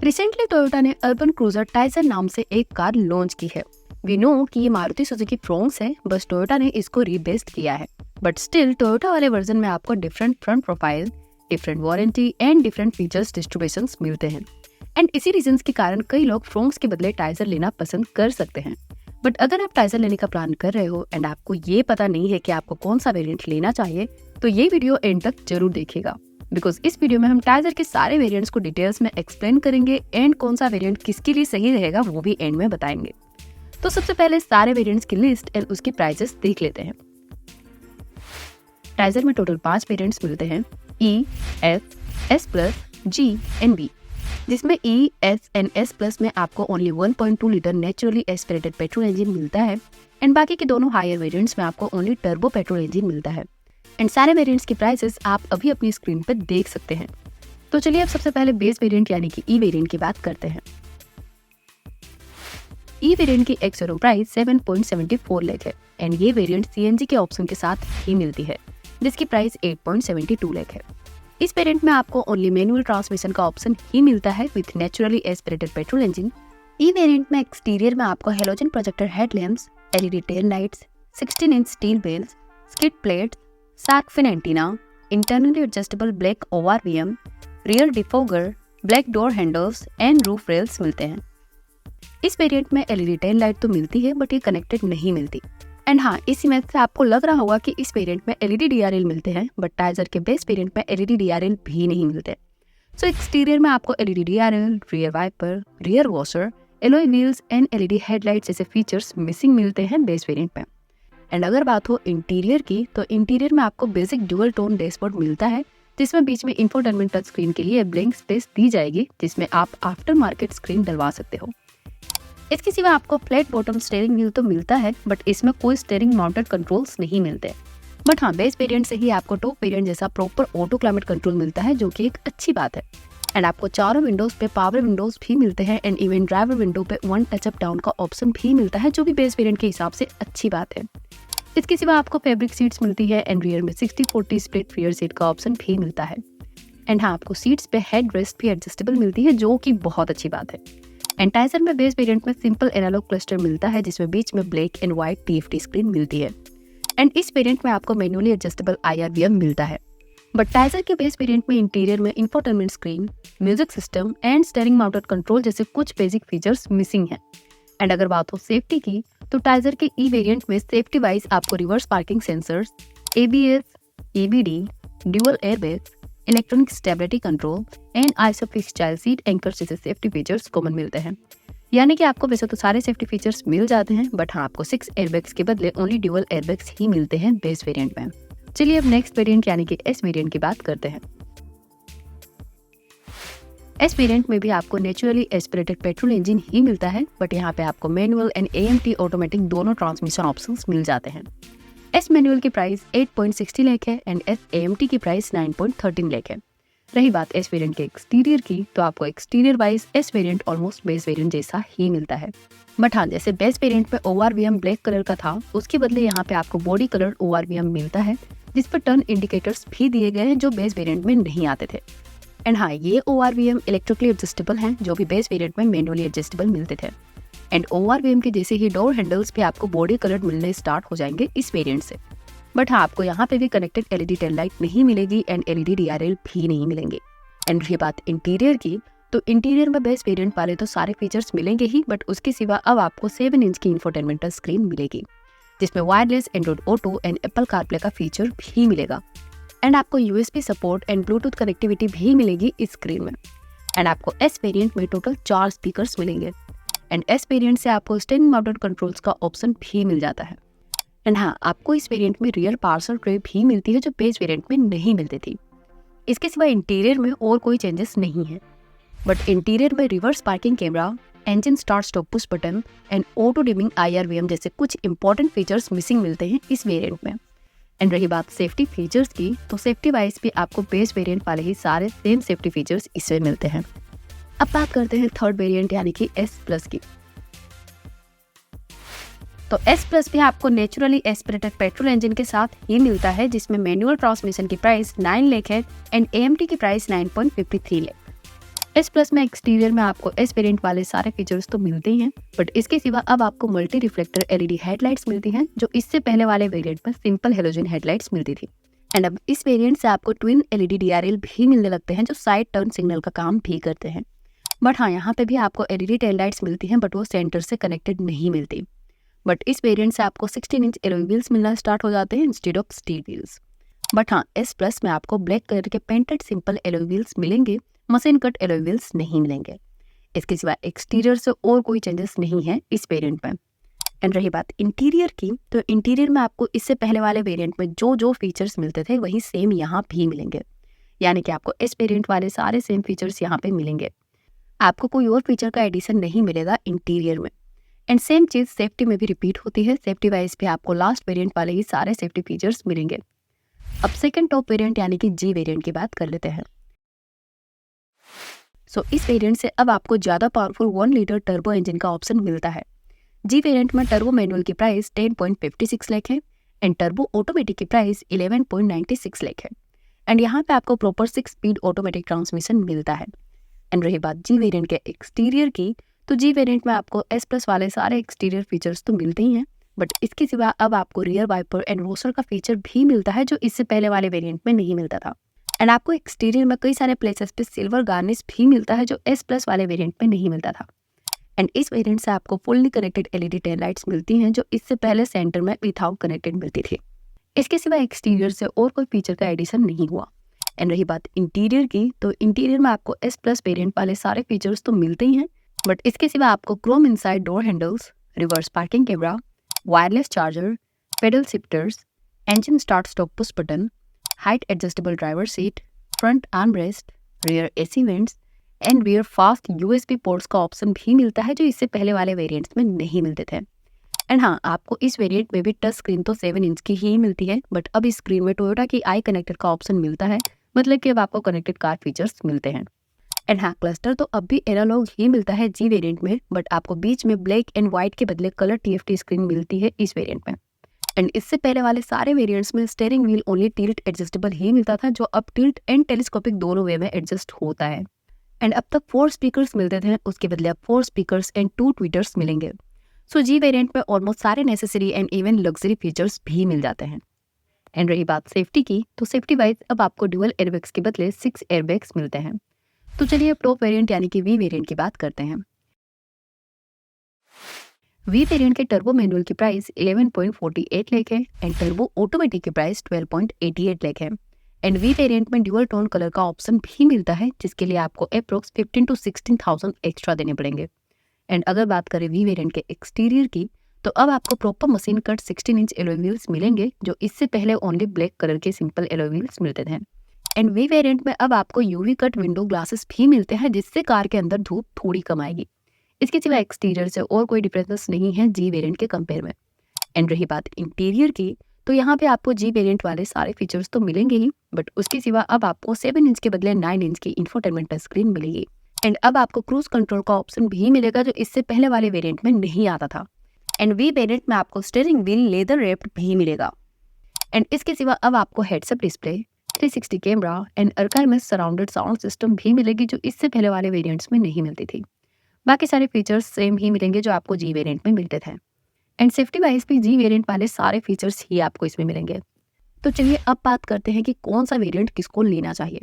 Recently Toyota ने urban cruiser Taisor नाम से एक कार लॉन्च की है। वी नो कि ये मारुति सुजुकी फ्रोंक्स है, बस टोयोटा ने इसको रीबेस्ड किया है। बट स्टिल टोयोटा वाले वर्जन में आपको different front profile, different warranty and different features distributions मिलते हैं। एंड इसी रीजंस के कारण कई लोग फ्रोंक्स के बदले टाइजर लेना पसंद कर सकते हैं। बट अगर आप टाइजर लेने का प्लान कर रहे हो एंड आपको ये पता नहीं है कि आपको कौन सा वेरिएंट लेना चाहिए, तो ये वीडियो एंड तक जरूर देखिएगा, बिकॉज इस वीडियो में हम टाइजर के सारे वेरिएंट्स को डिटेल्स में एक्सप्लेन करेंगे एंड कौन सा वेरिएंट किसके लिए सही रहेगा वो भी एंड में बताएंगे। तो सबसे पहले सारे वेरिएंट्स की लिस्ट एंड उसकी प्राइसेस देख लेते हैं। टाइजर में टोटल 5 वेरिएंट्स मिलते हैं, E, S, S+, G and B, जिसमें E, S एंड S+ में आपको only 1.2 litre naturally aspirated petrol engine मिलता है एंड बाकी के दोनों हायर वेरिएंट्स में आपको ओनली टर्बो पेट्रोल इंजन मिलता है। एंड सारे वेरिएंट्स की प्राइसेस आप अभी अपनी स्क्रीन पर देख सकते हैं। तो चलिए अब सबसे पहले बेस वेरिएंट यानी कि E वेरिएंट की बात करते हैं। E वेरिएंट की एक्स शोरूम प्राइस 7.74 लाख है एंड ये वेरिएंट CNG के ऑप्शन के साथ ही मिलती है, जिसकी प्राइस 8.72 लाख है। इस वेरिएंट में आपको ओनली मैनुअल ट्रांसमिशन का ऑप्शन ही मिलता है with naturally aspirated petrol engine. E variant में एक्सटीरियर में आपको halogen projector headlamps, LED tail lights, 16 inch steel wheels, skid plates, shark fin antenna, internally adjustable black ORVM, rear defogger, black door handles and roof rails मिलते हैं। इस variant में LED tail light तो मिलती है but ये connected नहीं मिलती। एंड हाँ, इस इमेज से आपको लग रहा होगा कि इस वेरिएंट में LED DRL मिलते हैं, बट टाइजर के बेस वेरिएंट में LED DRL भी नहीं मिलते। सो एक्सटीरियर में आपको LED DRL, rear wiper, rear washer, alloy wheels and LED headlights जैसे फीचर्स मिसिंग मिलते हैं बेस वेरिएंट में। एंड अगर बात हो इंटीरियर की, तो इंटीरियर में आपको बेसिक ड्यूअल टोन डैशबोर्ड मिलता है, जिसमें बीच में इंफोटेनमेंट टच स्क्रीन के लिए ब्लैंक स्पेस दी जाएगी, जिसमें आप आफ्टर मार्केट स्क्रीन डलवा सकते हो। इसके सिवा आपको फ्लैट बॉटम स्टीयरिंग व्हील तो मिलता है, बट इसमें कोई स्टीयरिंग माउंटेड कंट्रोल्स नहीं मिलते। बट हाँ, बेस वेरिएंट से ही आपको टॉप वेरिएंट जैसा प्रॉपर ऑटो क्लाइमेट कंट्रोल मिलता है, जो कि एक अच्छी बात है। एंड आपको चारों विंडोज पे पावर विंडोज भी मिलते हैं एंड इवन ड्राइवर विंडो पे वन टच अप डाउन का ऑप्शन भी मिलता है, जो भी बेस वेरिएंट के हिसाब से अच्छी बात है। इसके सिवा आपको फैब्रिक सीट्स मिलती है एंड रियर में 60-40 स्प्लिट रियर सीट का ऑप्शन भी मिलता है। एंड हाँ, आपको सीट्स पे हेड रेस्ट भी एडजस्टेबल मिलती है, जो कि बहुत अच्छी बात है। एंड टाइजर में बेस वेरिएंट में सिंपल एनालॉग क्लस्टर मिलता है, जिसमें बीच में black and white TFT screen मिलती है। एंड इस वेरिएंट में आपको मैनुअली एडजस्टेबल IRVM मिलता है। बट टाइजर के बेस वेरिएंट में इंटीरियर में infotainment screen, music system and steering mounted control जैसे कुछ बेसिक फीचर्स मिसिंग हैं। एंड अगर बात हो सेफ्टी की, तो टाइजर के E वेरिएंट में सेफ्टी वाइज आपको reverse parking sensors, ABS, EBD, dual airbags, electronic stability control and isofix child seat anchors जैसे सेफ्टी फीचर्स कॉमन मिलते हैं। यानी कि आपको वैसे तो सारे सेफ्टी फीचर्स मिल जाते हैं, बट हाँ, आपको 6 एयरबैग्स के बदले ओनली ड्यूअल एयरबैग्स ही मिलते हैं बेस वेरिएंट में। चलिए अब नेक्स्ट वेरिएंट यानी कि S वेरिएंट की बात करते हैं। S वेरिएंट में भी आपको नेचुरली एस्पिरेटेड पेट्रोल इंजन ही मिलता है, बट यहाँ पे आपको मैनुअल एंड AMT ऑटोमेटिक दोनों ट्रांसमिशन ऑप्शंस मिल जाते हैं। S मैनुअल की प्राइस 8.60 लाख है एंड S AMT की प्राइस 9.13 लाख है। रही बात S वेरिएंट के एक्सटीरियर की, तो आपको exterior wise S variant almost base variant जैसा ही मिलता है। बट हाँ, जैसे बेस वेरिएंट में ORVM ब्लैक कलर का था, उसके बदले यहाँ पे आपको बॉडी कलर ORVM मिलता है, जिस पर टर्न इंडिकेटर्स भी दिए गए हैं, जो बेस वेरिएंट में नहीं आते थे। एंड हाँ, ये ORVM इलेक्ट्रिकली एडजस्टेबल हैं, जो भी बेस वेरिएंट में मैनुअली एडजस्टेबल मिलते थे। एंड ORVM के जैसे ही डोर हैंडल्स पे आपको बॉडी कलर मिलने स्टार्ट हो जाएंगे इस वेरिएंट से। बट हाँ, आपको यहाँ पे भी कनेक्टेड LED टेल लाइट नहीं मिलेगी एंड LED DRL भी नहीं मिलेंगे। एंड रही बात इंटीरियर की, तो इंटीरियर में बेस वेरिएंट वाले तो सारे फीचर्स मिलेंगे ही, बट उसके सिवा अब आपको 7 इंच की इंफोटेनमेंट स्क्रीन मिलेगी, जिसमें wireless Android auto and Apple CarPlay का फीचर भी मिलेगा। एंड आपको USB support and Bluetooth connectivity भी मिलेगी इस स्क्रीन में। एंड आपको S वेरिएंट में टोटल 4 स्पीकर्स मिलेंगे एंड S वेरिएंट से आपको स्टीयरिंग माउंटेड कंट्रोल्स का ऑप्शन भी मिल जाता है। एंड हाँ, आपको इस वेरिएंट में रियर पार्सल ट्रे भी मिलती है, जो बेस वेरिएंट में नहीं मिलती थी। इसके सिवा इंटीरियर में और कोई चेंजेस नहीं है, बट इंटीरियर में reverse parking camera, engine start stop push button and auto dimming IRVM जैसे कुछ इंपॉर्टेंट फीचर्स मिसिंग मिलते हैं इस वेरिएंट में। एंड रही बात सेफ्टी फीचर्स की, तो सेफ्टी वाइज भी आपको बेस वेरिएंट वाले ही सारे सेम सेफ्टी फीचर्स इसमें मिलते हैं। अब बात करते हैं थर्ड वेरिएंट यानी कि S+ की। तो S+ भी आपको नेचुरली एस्पिरेटेड पेट्रोल इंजन के साथ ही मिलता है, जिसमें मैनुअल ट्रांसमिशन की प्राइस 9 लाख है एंड AMT की प्राइस 9.53 लाख। एस प्लस में एक्सटीरियर में आपको एस वेरिएंट वाले सारे फीचर्स तो मिलते ही हैं, बट इसके सिवा अब आपको मल्टी रिफ्लेक्टर एलईडी हेडलाइट्स मिलती हैं, जो इससे पहले वाले वेरिएंट में सिंपल हेलोजन हेडलाइट्स मिलती थी। एंड अब इस वेरिएंट से आपको ट्विन एलईडी डीआरएल भी मिलने लगते हैं, जो साइड टर्न सिग्नल का काम भी करते हैं। बट हाँ, यहाँ पे भी आपको एलईडी टेल लाइट्स मिलती हैं, बट वो सेंटर से कनेक्टेड नहीं मिलती। बट इस वेरिएंट से आपको 16 इंच एलॉय व्हील्स मिलना स्टार्ट हो जाते हैं instead of steel wheels. But हाँ, एस प्लस में आपको ब्लैक कलर के पेंटेड सिंपल एलॉय व्हील्स मिलेंगे, मशीन कट एलॉय व्हील्स नहीं मिलेंगे। इसके सिवा एक्सटीरियर से और कोई चेंजेस नहीं है इस वेरिएंट में। एंड रही बात इंटीरियर की, तो इंटीरियर में आपको इससे पहले वाले वेरिएंट में जो जो फीचर्स मिलते थे वही सेम यहाँ भी मिलेंगे, यानी कि आपको इस वेरिएंट वाले सारे सेम फीचर्स यहाँ पे मिलेंगे। आपको कोई और फीचर का एडिशन नहीं मिलेगा इंटीरियर में। एंड सेम चीज़ सेफ्टी में भी रिपीट होती है। सेफ्टी वाइज भी आपको लास्ट वेरिएंट वाले ही सारे सेफ्टी फीचर्स मिलेंगे। अब सेकंड टॉप वेरिएंट यानी कि जी वेरिएंट की बात कर लेते हैं। सो इस वेरिएंट से अब आपको ज़्यादा पावरफुल 1 लीटर टर्बो इंजन का ऑप्शन मिलता है। जी वेरिएंट में टर्बो मैनुअल की प्राइस 10.56 लाख है एंड टर्बो ऑटोमेटिक की प्राइस 11.96 लाख है। एंड यहाँ पे आपको प्रॉपर 6 स्पीड ऑटोमेटिक ट्रांसमिशन मिलता है। एंड रही बात जी वेरिएंट के एक्सटीरियर की, तो जी वेरिएंट में आपको एस प्लस वाले सारे एक्सटीरियर फीचर्स तो मिलते ही हैं, बट इसके सिवा अब आपको रियर वाइपर एंड रोस्टर का फीचर भी मिलता है, जो इससे पहले वाले वेरिएंट में नहीं मिलता था। एंड आपको एक्सटीरियर में कई सारे प्लेसेस पे सिल्वर गार्निश भी मिलता है, जो एस प्लस वाले वेरिएंट में नहीं मिलता था। एंड इस वेरिएंट से आपको fully connected LED tail lights मिलती हैं, जो इससे पहले सेंटर में विथआउट कनेक्टेड मिलती थी। इसके सिवा एक्सटीरियर से और कोई फीचर का एडिशन नहीं हुआ। एंड रही बात इंटीरियर की, तो इंटीरियर में आपको एस प्लस वेरिएंट वाले सारे फीचर्स तो मिलते ही हैं, बट इसके सिवा आपको Chrome inside door handles, reverse parking camera, wireless charger, pedal shifters, engine start stop push button, height adjustable driver seat, front armrest, rear AC vents and rear fast USB ports का option भी मिलता है, जो इससे पहले वाले variants में नहीं मिलते थे। एंड हाँ, आपको इस वेरिएंट में भी टच स्क्रीन तो 7 इंच की ही मिलती है, बट अब इस स्क्रीन में टोयोटा की आई कनेक्टर का ऑप्शन मिलता है, मतलब कि अब आपको कनेक्टेड कार फीचर्स मिलते हैं। एंड हाँ, क्लस्टर तो अब भी एनालॉग ही मिलता है जी वेरिएंट में, बट आपको बीच में ब्लैक एंड व्हाइट के बदले कलर टीएफटी स्क्रीन मिलती है इस वेरिएंट में। एंड इससे पहले वाले सारे वेरिएंट्स में steering wheel only tilt adjustable ही मिलता था, जो अब टिल्ट एंड टेलीस्कोपिक दोनों वे में एडजस्ट होता है। एंड अब तक 4 स्पीकर्स मिलते थे, उसके बदले अब 4 स्पीकर्स एंड 2 ट्विटर्स मिलेंगे। सो जी वेरिएंट में ऑलमोस्ट सारे necessary and even luxury features भी मिल जाते हैं। एंड रही बात सेफ्टी की, तो सेफ्टी वाइज अब आपको ड्यूअल एयरबैग्स के बदले 6 एयरबैग्स मिलते हैं। तो चलिए अब टॉप वेरिएंट यानी कि वी वेरिएंट की बात करते हैं। वी वेरिएंट के टर्बो मैनुअल की प्राइस 11.48 लाख है एंड टर्बो ऑटोमेटिक की प्राइस 12.88 लाख है। एंड वी वेरिएंट में ड्यूअल टोन कलर का ऑप्शन भी मिलता है, जिसके लिए आपको अप्रोक्स 15 to 16,000 एक्स्ट्रा देने पड़ेंगे। एंड अगर बात करें वी वेरिएंट के एक्सटीरियर की, तो अब आपको proper machine cut 16 inch alloy wheels मिलेंगे, जो इससे पहले ओनली ब्लैक कलर के सिंपल एलॉय व्हील्स मिलते थे। एंड वी वेरिएंट में अब आपको यूवी कट विंडो ग्लासेस भी मिलते हैं, जिससे कार के अंदर धूप थोड़ी कम आएगी। इसके सिवा एक्सटीरियर से और कोई डिफरेंसेस नहीं है जी वेरिएंट के कंपेयर में। एंड रही बात इंटीरियर की, तो यहाँ पे आपको जी वेरिएंट वाले सारे फीचर्स तो मिलेंगे ही, बट उसके सिवा अब आपको 7 इंच के बदले 9 इंच की इंफोटेनमेंट टच स्क्रीन मिलेगी। एंड अब आपको क्रूज कंट्रोल का ऑप्शन भी मिलेगा, जो इससे पहले वाले वेरिएंट में नहीं आता था। एंड वी वेरिएंट में आपको स्टीयरिंग व्हील लेदर रैप्ड भी मिलेगा। एंड इसके सिवा अब आपको heads up display, 360 camera and archive में सराउंडेड साउंड सिस्टम भी मिलेगी, जो इससे पहले वाले वेरिएंट्स में नहीं मिलती थी। बाकी सारे फीचर्स सेम ही मिलेंगे जो आपको जी वेरिएंट में मिलते थे। एंड सेफ्टी वाइज भी जी वेरिएंट वाले सारे फीचर्स ही आपको इसमें मिलेंगे। तो चलिए अब बात करते हैं कि कौन सा वेरिएंट किसको लेना चाहिए।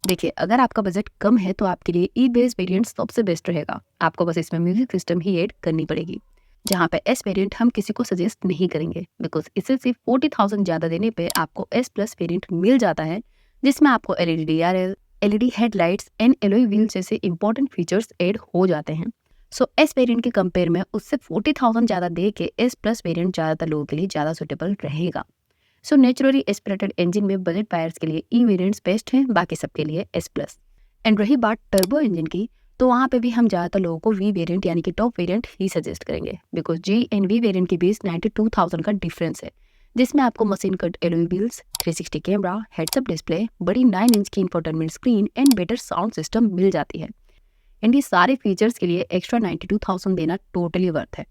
देखिए, अगर आपका बजट कम है तो आपके लिए ई बेस वेरिएंट सबसे बेस्ट रहेगा। आपको बस इसमें म्यूजिक सिस्टम ही ऐड करनी पड़ेगी, जहाँ पे एस वेरिएंट हम किसी को सजेस्ट नहीं करेंगे, बिकॉज इससे सिर्फ 40,000 ज़्यादा देने पे आपको एस प्लस वेरिएंट मिल जाता है, जिसमें आपको LED DRL, LED headlights and alloy wheel जैसे इंपॉर्टेंट फीचर्स ऐड हो जाते हैं। सो एस वेरिएंट के कंपेयर में उससे 40,000 ज़्यादा दे के एस प्लस वेरिएंट ज़्यादातर लोगों के लिए ज़्यादा सुटेबल रहेगा। सो नेचुरली एस्पिरेटेड इंजन में बजट बायर्स के लिए ई वेरिएंट्स बेस्ट हैं, बाकी सबके लिए एस प्लस। एंड रही बात टर्बो इंजन की, तो वहाँ पे भी हम ज़्यादातर लोगों को वी वेरिएंट यानी कि टॉप वेरिएंट ही सजेस्ट करेंगे, because G and V variant के बीच 92,000 का डिफरेंस है, जिसमें आपको machine cut alloy wheels, 360 camera, heads up display, बड़ी 9 इंच की infotainment screen and better sound system मिल जाती है। एंड ये सारे फीचर्स के लिए एक्स्ट्रा 92,000 देना टोटली वर्थ है।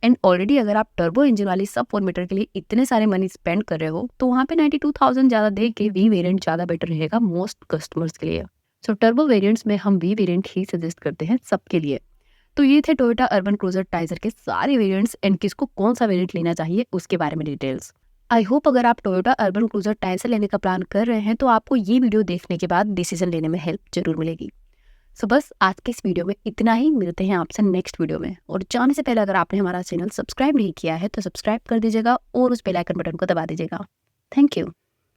एंड ऑलरेडी अगर आप टर्बो इंजन वाली सब 4 मीटर के लिए इतने सारे मनी स्पेंड कर रहे हो, तो वहाँ पे 92,000 ज़्यादा दे के वी वेरिएंट ज़्यादा बेटर रहेगा मोस्ट कस्टमर्स के लिए। सो टर्बो वेरिएंट्स में हम वी वेरिएंट ही सजेस्ट करते हैं सबके लिए। तो ये थे टोयोटा अर्बन क्रूजर टाइजर के सारे वेरिएंट्स एंड किसको कौन सा वेरिएंट लेना चाहिए उसके बारे में डिटेल्स। आई होप अगर आप टोयोटा अर्बन क्रूजर टाइजर लेने का प्लान कर रहे हैं तो आपको ये वीडियो देखने के बाद डिसीजन लेने में हेल्प जरूर मिलेगी। सो बस आज के इस वीडियो में इतना ही, मिलते हैं आपसे नेक्स्ट वीडियो में। और जाने से पहले अगर आपने हमारा चैनल सब्सक्राइब नहीं किया है तो सब्सक्राइब कर दीजिएगा और उस बेल आइकन बटन को दबा दीजिएगा। Thank you.